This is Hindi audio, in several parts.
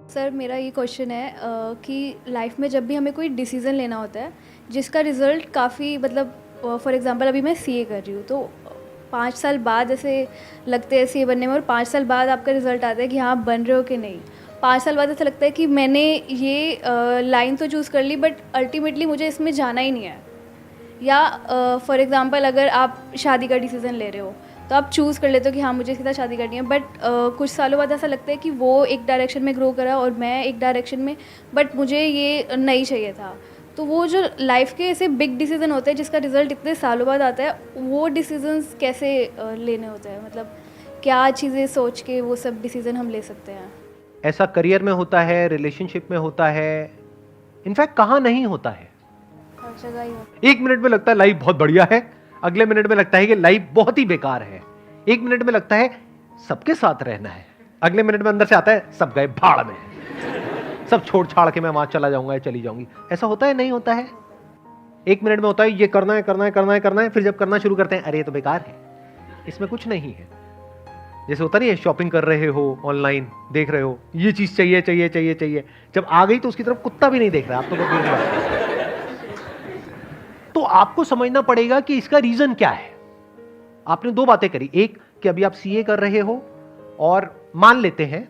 सर मेरा ये क्वेश्चन है कि लाइफ में जब भी हमें कोई डिसीज़न लेना होता है जिसका रिज़ल्ट काफ़ी मतलब फॉर एग्जांपल अभी मैं सीए कर रही हूँ तो 5 साल बाद ऐसे लगते हैं सीए बनने में और 5 साल बाद आपका रिज़ल्ट आता है कि हाँ आप बन रहे हो कि नहीं। 5 साल बाद ऐसा लगता है कि मैंने ये लाइन तो चूज़ कर ली बट अल्टीमेटली मुझे इसमें जाना ही नहीं है। या फॉर एग्ज़ाम्पल अगर आप शादी का डिसीज़न ले रहे हो तो आप चूज़ कर लेते हो कि हाँ मुझे इसके साथ शादी करनी है बट कुछ सालों बाद ऐसा लगता है कि वो एक डायरेक्शन में ग्रो करा और मैं एक डायरेक्शन में, बट मुझे ये नहीं चाहिए था। तो वो जो लाइफ के ऐसे बिग डिसीज़न होते हैं जिसका रिज़ल्ट इतने सालों बाद आता है, वो डिसीजंस कैसे लेने होते हैं, मतलब क्या चीज़ें सोच के वो सब डिसीज़न हम ले सकते हैं? ऐसा करियर में होता है, रिलेशनशिप में होता है, इनफैक्ट कहाँ नहीं होता है। हर जगह ही होता है। एक मिनट में लगता है लाइफ बहुत बढ़िया है, अगले मिनट में लगता है कि लाइफ बहुत ही बेकार है। एक मिनट में लगता है सबके साथ रहना है, अगले मिनट में अंदर से आता है सब गए भाड़ में, सब छोड़ छाड़ के मैं वहां चला जाऊंगा या चली जाऊंगी। ऐसा होता है नहीं होता है? एक मिनट में होता है ये करना है करना है करना है करना है, फिर जब करना शुरू करते हैं अरे ये तो बेकार है, इसमें कुछ नहीं है। जैसे होता नहीं है, शॉपिंग कर रहे हो, ऑनलाइन देख रहे हो, ये चीज चाहिए चाहिए चाहिए चाहिए, जब आ गई तो उसकी तरफ कुत्ता भी नहीं देख रहा, आप तो बहुत दूर की बात है। तो आपको समझना पड़ेगा कि इसका रीजन क्या है। आपने दो बातें करी, एक कि अभी आप सीए कर रहे हो और मान लेते हैं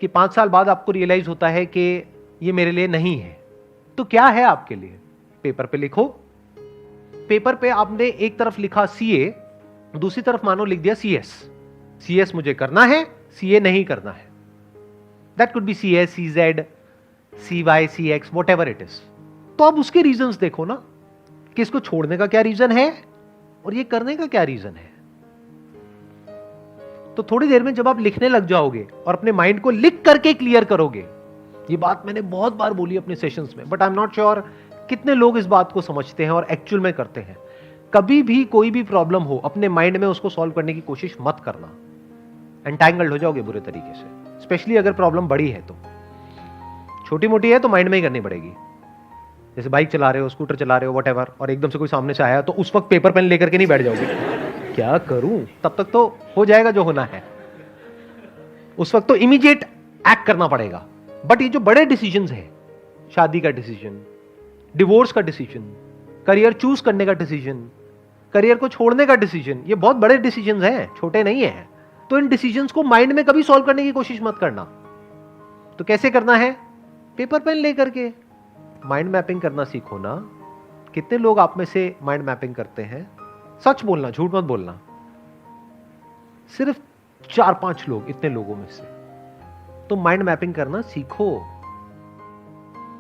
कि 5 साल बाद आपको रियलाइज होता है कि ये मेरे लिए नहीं है। तो क्या है आपके लिए? पेपर पे लिखो। पेपर पे आपने एक तरफ लिखा सीए, दूसरी तरफ मानो लिख दिया सीएस। सीएस मुझे करना है, सीए नहीं करना है। That could be CS, CZ, CY, CX, whatever it is. तो अब उसके रीजंस देखो ना कि इसको छोड़ने का क्या रीजन है और ये करने का क्या रीजन है। तो थोड़ी देर में जब आप लिखने लग जाओगे और अपने माइंड को लिख करके क्लियर करोगे, ये बात मैंने बहुत बार बोली अपने सेशंस में, but I am not sure कितने लोग इस बात को समझते हैं और एक्चुअल में करते हैं। कभी भी कोई भी प्रॉब्लम हो, अपने माइंड में उसको सॉल्व करने की कोशिश मत करना, एंटैंगल्ड हो जाओगे बुरे तरीके से। स्पेशली अगर प्रॉब्लम बड़ी है तो, छोटी मोटी है तो माइंड में ही करनी पड़ेगी। जैसे बाइक चला रहे हो, स्कूटर चला रहे हो, व्हाटएवर, और एकदम से कोई सामने से आया तो उस वक्त पेपर पेन लेकर के नहीं बैठ जाओगे, क्या करूं, तब तक तो हो जाएगा जो होना है। उस वक्त तो इमीडिएट एक्ट करना पड़ेगा। बट ये जो बड़े डिसीजंस हैं, शादी का डिसीजन, डिवोर्स का डिसीजन, करियर चूज करने का डिसीजन, करियर को छोड़ने का डिसीजन, ये बहुत बड़े डिसीजंस हैं, छोटे नहीं हैं। तो इन डिसीजंस को माइंड में कभी सॉल्व करने की कोशिश मत करना। तो कैसे करना है? पेपर पेन लेकर के माइंड मैपिंग करना सीखो ना। कितने लोग आप में से माइंड मैपिंग करते हैं? सच बोलना, झूठ मत बोलना। सिर्फ 4-5 लोग, इतने लोगों में से। तो माइंड मैपिंग करना सीखो।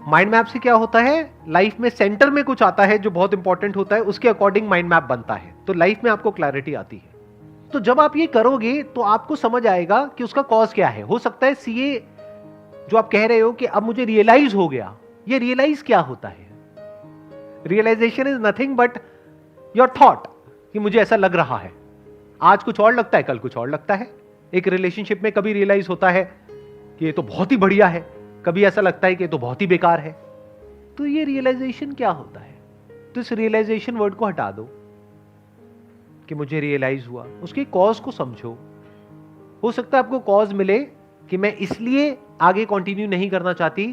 माइंड मैप से क्या होता है, लाइफ में सेंटर में कुछ आता है जो बहुत इंपॉर्टेंट होता है, उसके अकॉर्डिंग माइंड मैप बनता है, तो लाइफ में आपको क्लैरिटी आती है। तो जब आप ये करोगे तो आपको समझ आएगा कि उसका कॉज क्या है। हो सकता है सीए जो आप कह रहे हो कि अब मुझे रियलाइज हो गया, ये रियलाइज क्या होता है? Realisation is nothing but your thought, कि मुझे ऐसा लग रहा है। आज कुछ और लगता है, कल कुछ और लगता है। एक रिलेशनशिप में कभी रियलाइज होता है कि ये तो बहुत ही बढ़िया है, कभी ऐसा लगता है कि ये तो बहुत ही बेकार है। तो ये रियलाइजेशन क्या होता है? तो इस रियलाइजेशन वर्ड को हटा दो कि मुझे रियलाइज हुआ, उसके कॉज को समझो। हो सकता है आपको कॉज मिले कि मैं इसलिए आगे कंटिन्यू नहीं करना चाहती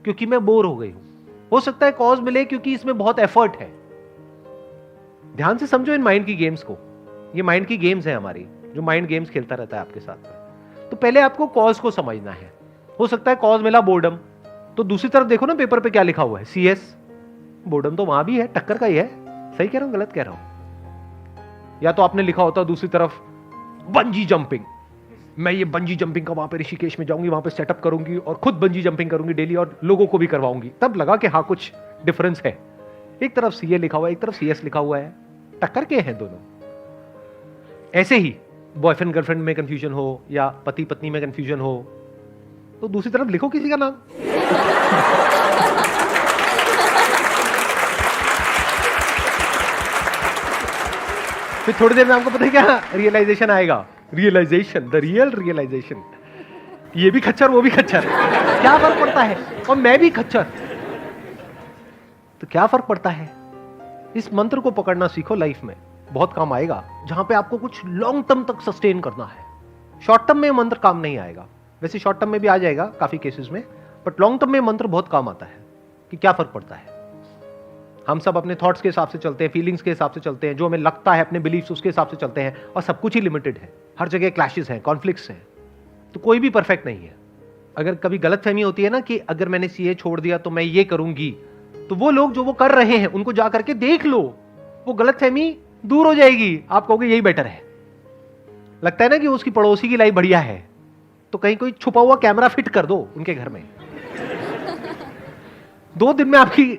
क्योंकि मैं बोर हो गई हूं। हो सकता है कॉज मिले क्योंकि इसमें बहुत एफर्ट है। ध्यान से समझो इन माइंड की गेम्स को। ये माइंड की गेम्स है हमारी, जो माइंड गेम्स खेलता रहता है आपके साथ। तो पहले आपको कॉज को समझना है। हो सकता है कॉज मिला बोर्डम, तो दूसरी तरफ देखो ना पेपर पे क्या लिखा हुआ है, सीएस। बोर्डम तो वहां भी है, टक्कर का ही है। सही कह रहा हूं, गलत कह रहा हूं? या तो आपने लिखा होता दूसरी तरफ बंजी जंपिंग, मैं ये बंजी जंपिंग का वहां पे ऋषिकेश में जाऊंगी, वहां पे सेटअप करूंगी और खुद बंजी जंपिंग करूंगी डेली और लोगों को भी करवाऊंगी। तब लगा कि हाँ कुछ डिफरेंस है। एक तरफ सीए लिखा हुआ है, एक तरफ सीएस लिखा हुआ है, टक्कर के हैं दोनों। ऐसे ही बॉयफ्रेंड गर्लफ्रेंड में कंफ्यूजन हो या पति पत्नी में कंफ्यूजन हो, तो दूसरी तरफ लिखो किसी का नाम। फिर थोड़ी देर में आपको पता है क्या रियलाइजेशन आएगा। Realisation, the real realisation. ये भी खच्चर, वो भी खच्चर, क्या फर्क पड़ता है? और मैं भी खच्चर, तो क्या फर्क पड़ता है? इस मंत्र को पकड़ना सीखो, लाइफ में बहुत काम आएगा। जहां पे आपको कुछ लॉन्ग टर्म तक सस्टेन करना है, शॉर्ट टर्म में मंत्र काम नहीं आएगा। वैसे शॉर्ट टर्म में भी आ जाएगा काफी केसेस में, बट लॉन्ग टर्म में मंत्र बहुत काम आता है कि क्या फर्क पड़ता है। हम सब अपने थॉट्स के हिसाब से चलते हैं, फीलिंग्स के हिसाब से चलते हैं, जो हमें लगता है अपने बिलीफ्स उसके हिसाब से चलते हैं, और सब कुछ ही लिमिटेड है, हर जगह क्लैशेस हैं, कॉन्फ्लिक्ट्स हैं, तो कोई भी परफेक्ट नहीं है। अगर कभी गलतफहमी होती है ना कि अगर मैंने सीए छोड़ दिया तो मैं ये करूंगी, तो वो लोग जो वो कर रहे हैं उनको जा करके देख लो, वो गलतफहमी दूर हो जाएगी। आप कहोगे यही बेटर है। लगता है ना कि उसकी पड़ोसी की लाइफ बढ़िया है, तो कहीं कोई छुपा हुआ कैमरा फिट कर दो उनके घर में 2 दिन में आपकी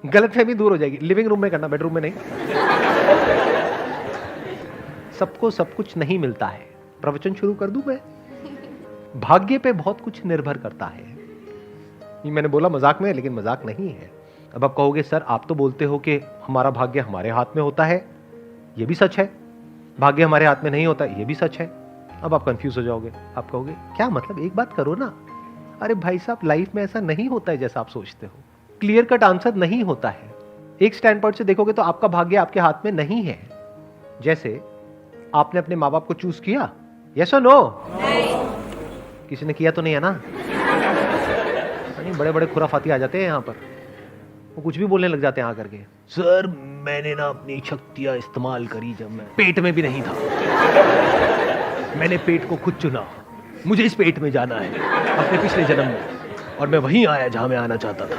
गलतफहमी दूर हो जाएगी। लिविंग रूम में करना, बेडरूम में नहीं। सबको सब कुछ नहीं मिलता है। प्रवचन शुरू कर दूं मैं? भाग्य पे बहुत कुछ निर्भर करता है। ये मैंने बोला मजाक में, लेकिन मजाक नहीं है। अब आप कहोगे सर आप तो बोलते हो कि हमारा भाग्य हमारे हाथ में होता है, ये भी सच है। भाग्य हमारे हाथ में नहीं होता, ये भी सच है। अब आप कंफ्यूज हो जाओगे, आप कहोगे क्या मतलब, एक बात करो ना। अरे भाई साहब, लाइफ में ऐसा नहीं होता है जैसा आप सोचते हो। क्लियर कट आंसर नहीं होता है। एक स्टैंड पॉइंट से देखोगे तो आपका भाग्य आपके हाथ में नहीं है। जैसे आपने अपने माँ बाप को चूज किया, यस और नो? किसी ने किया तो नहीं है ना? नहीं, बड़े बड़े खुराफाती आ जाते हैं यहाँ पर, वो कुछ भी बोलने लग जाते हैं आकर के। सर मैंने ना अपनी शक्तियां इस्तेमाल करी जब मैं पेट में भी नहीं था। मैंने पेट को खुद चुना, मुझे इस पेट में जाना है अपने पिछले जन्म में, और मैं वहीं आया जहां मैं आना चाहता था।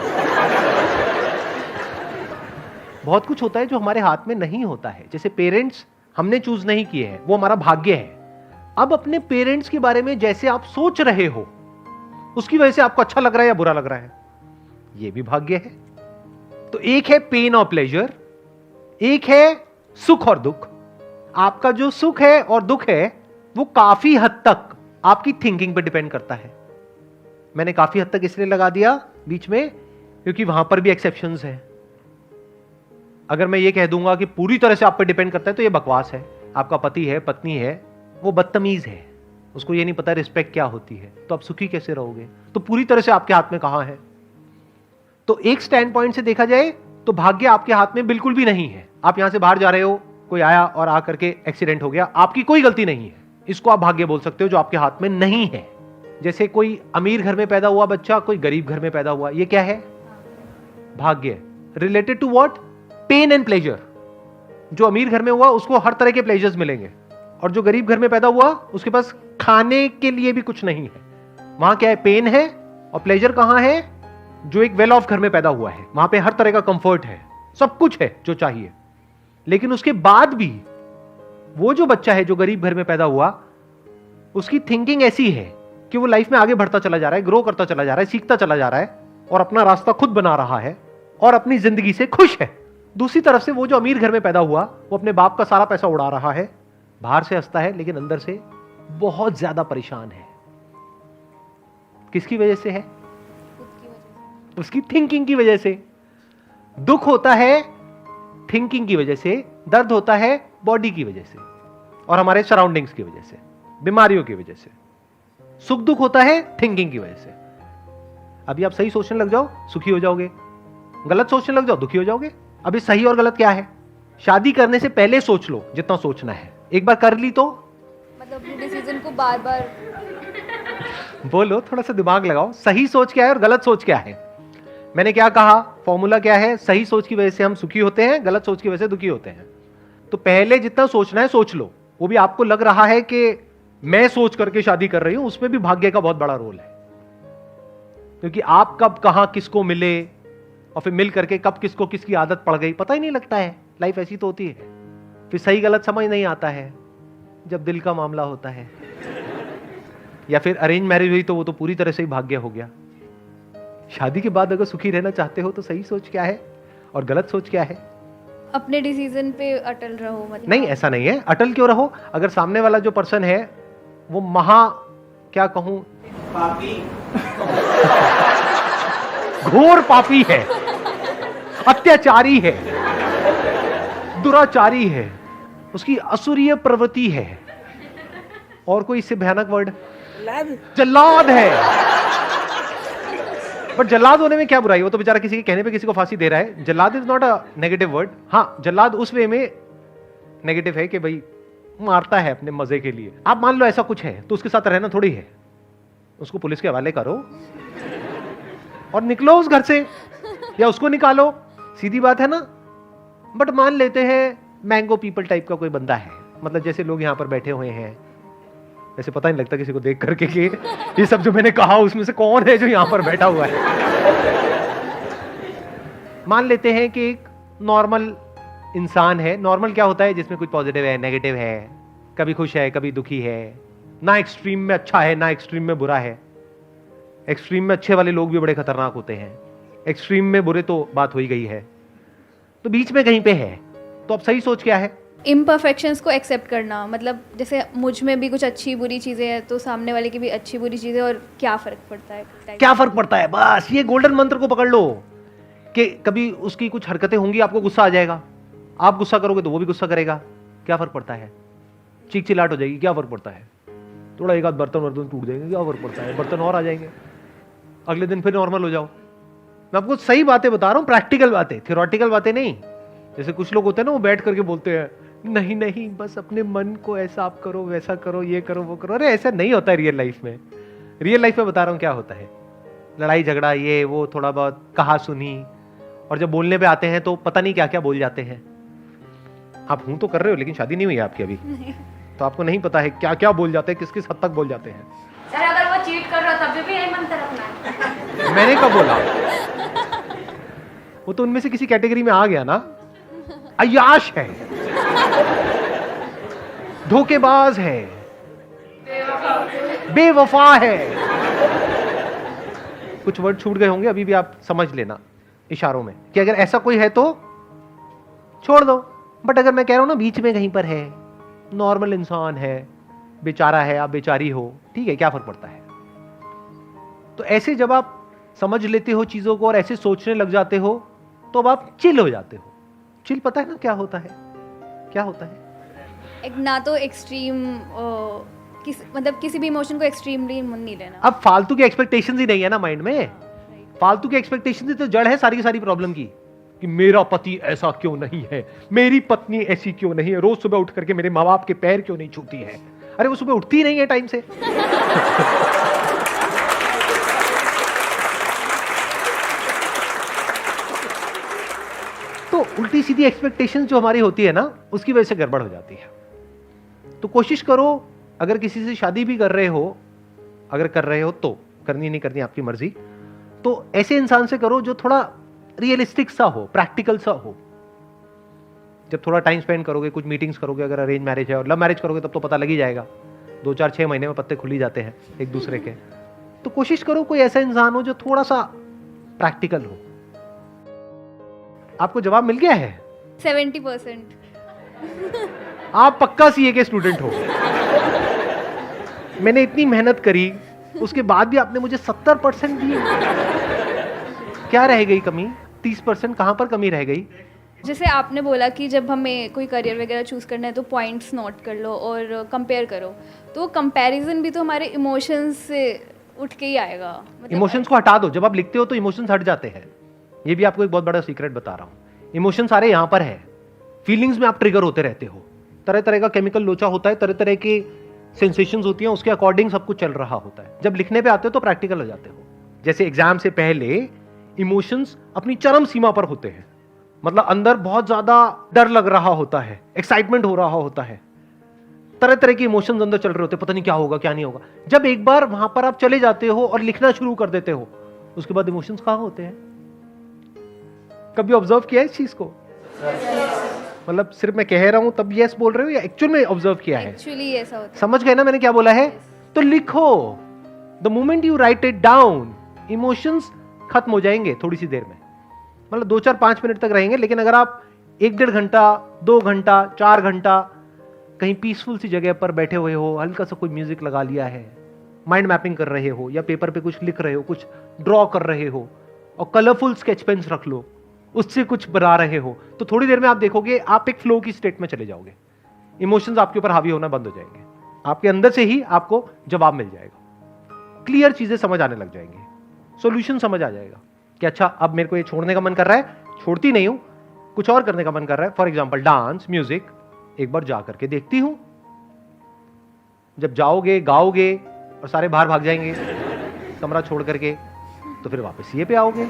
बहुत कुछ होता है जो हमारे हाथ में नहीं होता है। जैसे पेरेंट्स हमने चूज नहीं किए हैं, वो हमारा भाग्य है। अब अपने पेरेंट्स के बारे में जैसे आप सोच रहे हो, उसकी वजह से आपको अच्छा लग रहा है या बुरा लग रहा है, ये भी भाग्य है। तो एक है पेन और प्लेजर, एक है सुख और दुख। आपका जो सुख है और दुख है वो काफी हद तक आपकी थिंकिंग पे डिपेंड करता है। मैंने काफी हद तक इसलिए लगा दिया बीच में क्योंकि वहां पर भी एक्सेप्शंस हैं। अगर मैं ये कह दूंगा कि पूरी तरह से आप पे डिपेंड करता है तो ये बकवास है। आपका पति है, पत्नी है, वो बदतमीज है, उसको ये नहीं पता रिस्पेक्ट क्या होती है, तो आप सुखी कैसे रहोगे? तो पूरी तरह से आपके हाथ में कहां है? तो एक स्टैंड पॉइंट से देखा जाए तो भाग्य आपके हाथ में बिल्कुल भी नहीं है। आप यहां से बाहर जा रहे हो, कोई आया और आकर के एक्सीडेंट हो गया, आपकी कोई गलती नहीं है, इसको आप भाग्य बोल सकते हो जो आपके हाथ में नहीं है। जैसे कोई अमीर घर में पैदा हुआ बच्चा, कोई गरीब घर में पैदा हुआ, ये क्या है? भाग्य। Related to what? Pain and pleasure. जो अमीर घर में हुआ उसको हर तरह के प्लेजर्स मिलेंगे, और जो गरीब घर में पैदा हुआ उसके पास खाने के लिए भी कुछ नहीं है। वहां क्या है? पेन है। और प्लेजर कहां है? जो एक वेल ऑफ घर में पैदा हुआ है, वहां पे हर तरह का कंफर्ट है, सब कुछ है जो चाहिए। लेकिन उसके बाद भी वो जो बच्चा है जो गरीब घर में पैदा हुआ, उसकी थिंकिंग ऐसी है कि वो लाइफ में आगे बढ़ता चला जा रहा है, ग्रो करता चला जा रहा है, सीखता चला जा रहा है, और अपना रास्ता खुद बना रहा है, और अपनी जिंदगी से खुश है। दूसरी तरफ से वो जो अमीर घर में पैदा हुआ, वो अपने बाप का सारा पैसा उड़ा रहा है, बाहर से हंसता है लेकिन अंदर से बहुत ज्यादा परेशान है। किसकी वजह से है? उसकी थिंकिंग की वजह से। दुख होता है थिंकिंग की वजह से, दर्द होता है बॉडी की वजह से और हमारे सराउंडिंग्स की वजह से, बीमारियों की वजह से। सुख दुख होता है थिंकिंग की वजह से। अभी आप सही सोचने लग जाओ, सुखी हो जाओगे, गलत सोचने लग जाओ, दुखी हो जाओगे। अभी सही और गलत क्या है? शादी करने से पहले सोच लो जितना सोचना है, एक बार कर ली तो मतलब अपने डिसीजन को बार बार बोलो, थोड़ा सा दिमाग लगाओ। सही सोच क्या है और गलत सोच क्या है? मैंने क्या कहा? फॉर्मूला क्या है? सही सोच की वजह से हम सुखी होते हैं, गलत सोच की वजह से दुखी होते हैं। तो पहले जितना सोचना है सोच लो। वो भी आपको लग रहा है कि मैं सोच करके शादी कर रही हूं, उसमें भी भाग्य का बहुत बड़ा रोल है। क्योंकि आप कब कहां किसको मिले और फिर मिल करके कब किसको किसकी आदत पड़ गई पता ही नहीं लगता है। लाइफ ऐसी तो होती है। फिर सही गलत समझ नहीं आता है जब दिल का मामला होता है। या फिर अरेंज मैरिज हुई तो वो तो पूरी तरह से ही भाग्य हो गया। शादी के बाद अगर सुखी रहना चाहते हो तो सही सोच क्या है और गलत सोच क्या है? अपने डिसीजन पे अटल रहो। मतलब नहीं, ऐसा नहीं है। अटल क्यों रहो? अगर सामने वाला जो पर्सन है वो महा क्या कहूं, पापी, घोर पापी है, अत्याचारी है, दुराचारी है, उसकी असुरीय प्रवृत्ति है, और कोई इससे भयानक वर्ड, जल्लाद है। बट जल्लाद होने में क्या बुराई? वो तो बेचारा किसी के कहने पे किसी को फांसी दे रहा है। जल्लाद is not a negative word. हाँ, जल्लाद उस वे में नेगेटिव है कि भाई मारता है अपने मजे के लिए। आप मान लो ऐसा कुछ है तो उसके साथ रहना थोड़ी है। उसको पुलिस के हवाले करो और निकलो उस घर से, या उसको निकालो, सीधी बात है ना। बट मान लेते हैं मैंगो पीपल टाइप का कोई बंदा है, मतलब जैसे लोग यहाँ पर बैठे हुए हैं, वैसे पता नहीं लगता किसी को देख करके कि ये सब जो मैंने कहा उसमें से कौन है जो यहाँ पर बैठा हुआ है। मान लेते हैं कि एक नॉर्मल इंसान है। नॉर्मल क्या होता है? जिसमें कुछ पॉजिटिव है, नेगेटिव है, कभी खुश है, कभी दुखी है, ना एक्सट्रीम में अच्छा है ना एक्सट्रीम में बुरा है। एक्सट्रीम में अच्छे वाले लोग भी बड़े खतरनाक होते हैं, एक्सट्रीम में बुरे तो बात हो ही गई है, तो बीच में कहीं पे है। तो अब सही सोच क्या है? इम्परफेक्शंस को एक्सेप्ट करना, मतलब जैसे मुझ में भी कुछ अच्छी बुरी चीज़ें हैं तो सामने वाले की भी अच्छी बुरी चीज़ें, और क्या फ़र्क पड़ता है? क्या फर्क पड़ता है? बस ये गोल्डन मंत्र को पकड़ लो कि कभी उसकी कुछ हरकतें होंगी, आपको गुस्सा आ जाएगा, आप गुस्सा करोगे तो वो भी गुस्सा करेगा, क्या फर्क पड़ता है? चीख चिल्लाहट हो जाएगी, क्या फर्क पड़ता है? थोड़ा एक आध बर्तन टूट जाएंगे, क्या फर्क पड़ता है? बर्तन और आ जाएंगे, अगले दिन फिर नॉर्मल हो जाओ। मैं आपको सही बातें बता रहा हूं, प्रैक्टिकल बातें, थियोरेटिकल बातें नहीं। जैसे कुछ लोग होते हैं ना, वो बैठ करके बोलते हैं नहीं नहीं बस अपने मन को ऐसा आप करो, वैसा करो, ये करो, वो करो। अरे ऐसा नहीं होता है रियल लाइफ में। रियल लाइफ में बता रहा हूं क्या होता है, लड़ाई झगड़ा, ये वो, थोड़ा बहुत कहा सुनी, और जब बोलने पे आते हैं तो पता नहीं क्या क्या बोल जाते हैं। आप हूं तो कर रहे हो, लेकिन शादी नहीं हुई आपकी अभी, तो आपको नहीं पता है क्या क्या बोल जाते हैं, किस किस हद तक बोल जाते हैं। सर अगर वो चीट कर रहा है तब भी यही मंत्र रखना है। मैंने कब बोला? वो तो उनमें से किसी कैटेगरी में आ गया ना। अय्याश है, धोखेबाज है, बेवफा है। कुछ वर्ड छूट गए होंगे, अभी भी आप समझ लेना इशारों में कि अगर ऐसा कोई है तो छोड़ दो। बट अगर मैं कह रहा हूं ना बीच में कहीं पर है, नॉर्मल इंसान है, बेचारा है, आप बेचारी हो, ठीक है, क्या फर्क पड़ता है? तो ऐसे जब आप समझ लेते हो चीजों को और ऐसे सोचने लग जाते हो तो अब आप चिल हो जाते हो। चिल पता है ना क्या होता है? क्या होता है? एक ना तो एक्सट्रीम मतलब किसी भी इमोशन को एक्सट्रीमली नहीं लेना। अब फालतू की एक्सपेक्टेशंस ही नहीं है ना माइंड में। फालतू की एक्सपेक्टेशंस ही तो जड़ है सारी की सारी प्रॉब्लम की, कि मेरा पति ऐसा क्यों नहीं है, मेरी पत्नी ऐसी क्यों नहीं है, रोज सुबह उठ करके मेरे माँ बाप के पैर क्यों नहीं छूती है। अरे वो सुबह उठती ही नहीं है टाइम से। तो उल्टी सीधी एक्सपेक्टेशंस जो हमारी होती है ना, उसकी वजह से गड़बड़ हो जाती है। तो कोशिश करो, अगर किसी से शादी भी कर रहे हो, अगर कर रहे हो तो, करनी नहीं करनी आपकी मर्जी, तो ऐसे इंसान से करो जो थोड़ा रियलिस्टिक सा हो, प्रैक्टिकल सा हो। जब थोड़ा टाइम स्पेंड करोगे, कुछ मीटिंग्स करोगे, अगर अरेंज मैरिज है, और लव मैरिज करोगे तब तो पता लग ही जाएगा, 2 4 6 महीने में पत्ते खुल ही जाते हैं एक दूसरे के। तो कोशिश करो कोई ऐसा इंसान हो जो थोड़ा सा प्रैक्टिकल हो। आपको जवाब मिल गया है? 70%। आप पक्का सीए के स्टूडेंट हो। मैंने इतनी मेहनत करी, उसके बाद भी आपने मुझे 70% दिए। क्या रह गई कमी? 30% कहां पर कमी रह गई? जैसे आपने बोला कि जब हमें कोई करियर वगैरह चूज़ करना है तो पॉइंट्स नोट कर लो और कंपेयर करो, तो कंपैरिजन भी तो हमारे इमोशंस से उठ के ही आएगा। मतलब इमोशंस को हटा दो। जब आप लिखते हो तो इमोशंस हट जाते हैं। ये भी आपको एक बहुत बड़ा सीक्रेट बता रहा हूं। इमोशन सारे यहां पर है, फीलिंग्स में आप ट्रिगर होते रहते हो, तरह तरह का केमिकल लोचा होता है, तरह तरह की सेंसेशंस होती हैं, उसके अकॉर्डिंग सब कुछ चल रहा होता है। जब लिखने पे आते हो तो प्रैक्टिकल हो जाते हो। जैसे एग्जाम से पहले इमोशंस अपनी चरम सीमा पर होते हैं, मतलब अंदर बहुत ज्यादा डर लग रहा होता है, एक्साइटमेंट हो रहा होता है, तरह तरह के इमोशंस अंदर चल रहे होते हैं, पता नहीं क्या होगा क्या नहीं होगा। जब एक बार वहां पर आप चले जाते हो और लिखना शुरू कर देते हो, उसके बाद इमोशंस कहां होते हैं? कभी ऑब्जर्व किया है इस चीज को? मतलब सिर्फ मैं कह रहा हूं तब यस बोल रहे हो या एक्चुअल में ऑब्जर्व किया है? एक्चुअली ऐसा होता है। समझ गए ना मैंने क्या बोला है? तो लिखो। The moment you right it down, emotions खत्म हो जाएंगे थोड़ी सी देर में, मतलब 2 4 5 मिनट तक रहेंगे। लेकिन अगर आप 1 1.5 घंटा, 2 घंटा, 4 घंटा कहीं पीसफुल सी जगह पर बैठे हुए हो, हल्का सा कोई म्यूजिक लगा लिया है, माइंड मैपिंग कर रहे हो, या पेपर पे कुछ लिख रहे हो, कुछ ड्रॉ कर रहे हो, और कलरफुल स्केच पेन्स रख लो, उससे कुछ बना रहे हो, तो थोड़ी देर में आप देखोगे आप एक फ्लो की स्टेट में चले जाओगे। इमोशंस आपके ऊपर हावी होना बंद हो जाएंगे, आपके अंदर से ही आपको जवाब मिल जाएगा, क्लियर चीजें समझ आने लग जाएंगी, सॉल्यूशन समझ आ जाएगा कि अच्छा अब मेरे को ये छोड़ने का मन कर रहा है, छोड़ती नहीं हूं, कुछ और करने का मन कर रहा है, फॉर एग्जाम्पल डांस, म्यूजिक, एक बार जा करके देखती हूं। जब जाओगे, गाओगे और सारे बाहर भाग जाएंगे, कमरा छोड़ करके, तो फिर वापस सीए पे आओगे।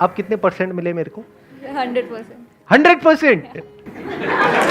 अब कितने परसेंट मिले मेरे को? 100%। 100%।